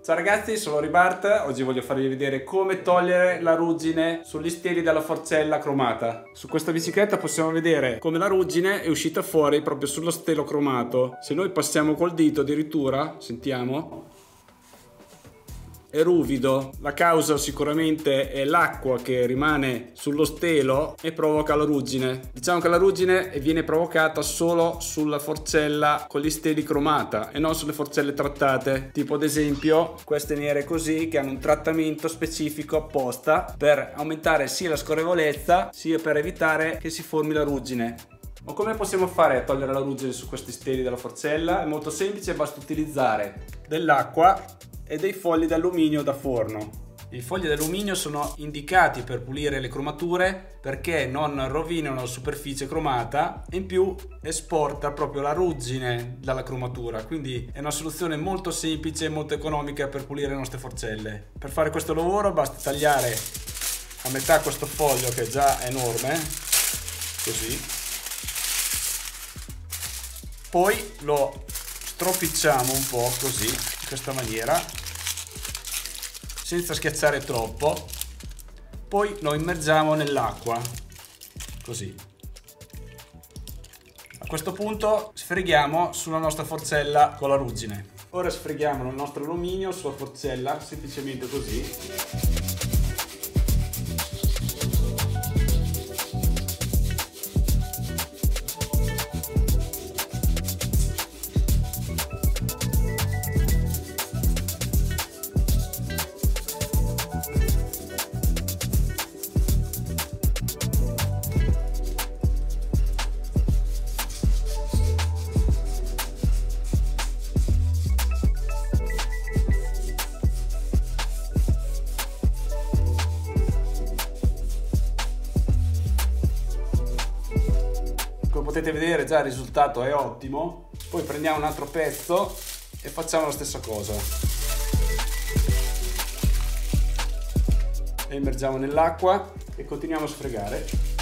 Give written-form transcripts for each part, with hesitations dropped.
Ciao ragazzi, sono Ribart. Oggi voglio farvi vedere come togliere la ruggine sugli steli della forcella cromata. Su questa bicicletta possiamo vedere come la ruggine è uscita fuori proprio sullo stelo cromato. Se noi passiamo col dito addirittura, sentiamo, è ruvido. La causa sicuramente è l'acqua che rimane sullo stelo e provoca la ruggine. Diciamo che la ruggine viene provocata solo sulla forcella con gli steli cromata e non sulle forcelle trattate, tipo ad esempio queste nere così, che hanno un trattamento specifico apposta per aumentare sia la scorrevolezza sia per evitare che si formi la ruggine. Ma come possiamo fare a togliere la ruggine su questi steli della forcella? È molto semplice, basta utilizzare dell'acqua e dei fogli d'alluminio da forno. I fogli d'alluminio sono indicati per pulire le cromature perché non rovinano la superficie cromata e in più esporta proprio la ruggine dalla cromatura, quindi è una soluzione molto semplice e molto economica per pulire le nostre forcelle. Per fare questo lavoro basta tagliare a metà questo foglio che già è enorme, così, poi lo stropicciamo un po' così, in questa maniera, senza schiacciare troppo, poi lo immergiamo nell'acqua, così. A questo punto sfreghiamo sulla nostra forcella con la ruggine. Ora sfreghiamo il nostro alluminio sulla forcella, semplicemente così. Come potete vedere già il risultato è ottimo. Poi prendiamo un altro pezzo e facciamo la stessa cosa e immergiamo nell'acqua e continuiamo a sfregare.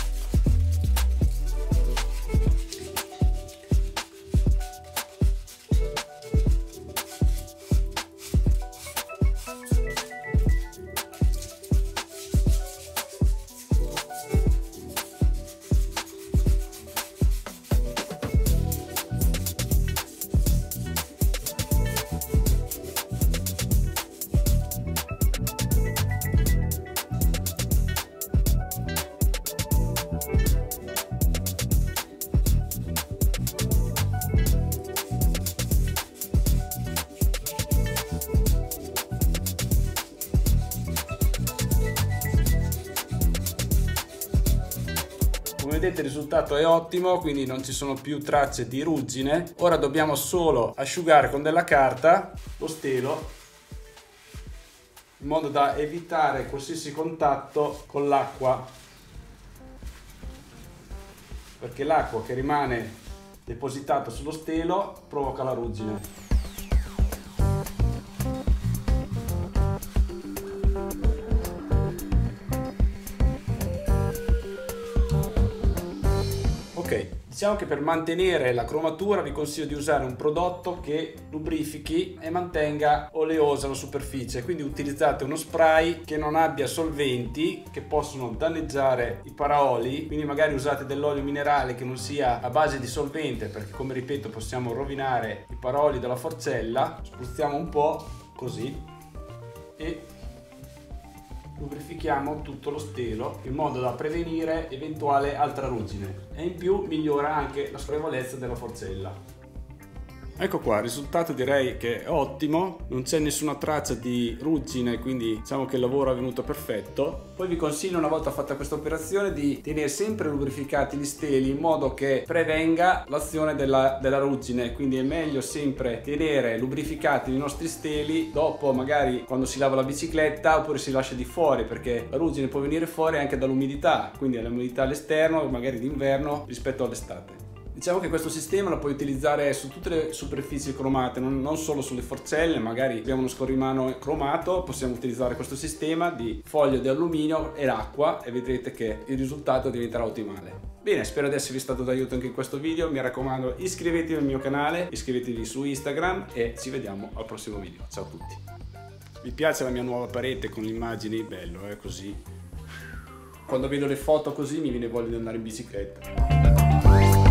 Come vedete il risultato è ottimo, quindi non ci sono più tracce di ruggine. Ora dobbiamo solo asciugare con della carta lo stelo in modo da evitare qualsiasi contatto con l'acqua, perché l'acqua che rimane depositata sullo stelo provoca la ruggine. Diciamo che per mantenere la cromatura vi consiglio di usare un prodotto che lubrifichi e mantenga oleosa la superficie, quindi utilizzate uno spray che non abbia solventi che possono danneggiare i paraoli, quindi magari usate dell'olio minerale che non sia a base di solvente, perché come ripeto possiamo rovinare i paraoli della forcella. Spruzziamo un po' così e lubrifichiamo tutto lo stelo in modo da prevenire eventuale altra ruggine e in più migliora anche la scorrevolezza della forcella. Ecco qua, il risultato direi che è ottimo, non c'è nessuna traccia di ruggine, quindi diciamo che il lavoro è venuto perfetto. Poi vi consiglio, una volta fatta questa operazione, di tenere sempre lubrificati gli steli in modo che prevenga l'azione della ruggine, quindi è meglio sempre tenere lubrificati i nostri steli dopo, magari quando si lava la bicicletta oppure si lascia di fuori, perché la ruggine può venire fuori anche dall'umidità, quindi all'umidità all'esterno, magari d'inverno rispetto all'estate. Diciamo che questo sistema lo puoi utilizzare su tutte le superfici cromate, non solo sulle forcelle. Magari abbiamo uno scorrimano cromato, possiamo utilizzare questo sistema di foglio di alluminio e l'acqua e vedrete che il risultato diventerà ottimale. Bene, spero di esservi stato d'aiuto anche in questo video. Mi raccomando, iscrivetevi al mio canale, iscrivetevi su Instagram e ci vediamo al prossimo video. Ciao a tutti! Vi piace la mia nuova parete con le immagini? Bello, così. Quando vedo le foto così mi viene voglia di andare in bicicletta.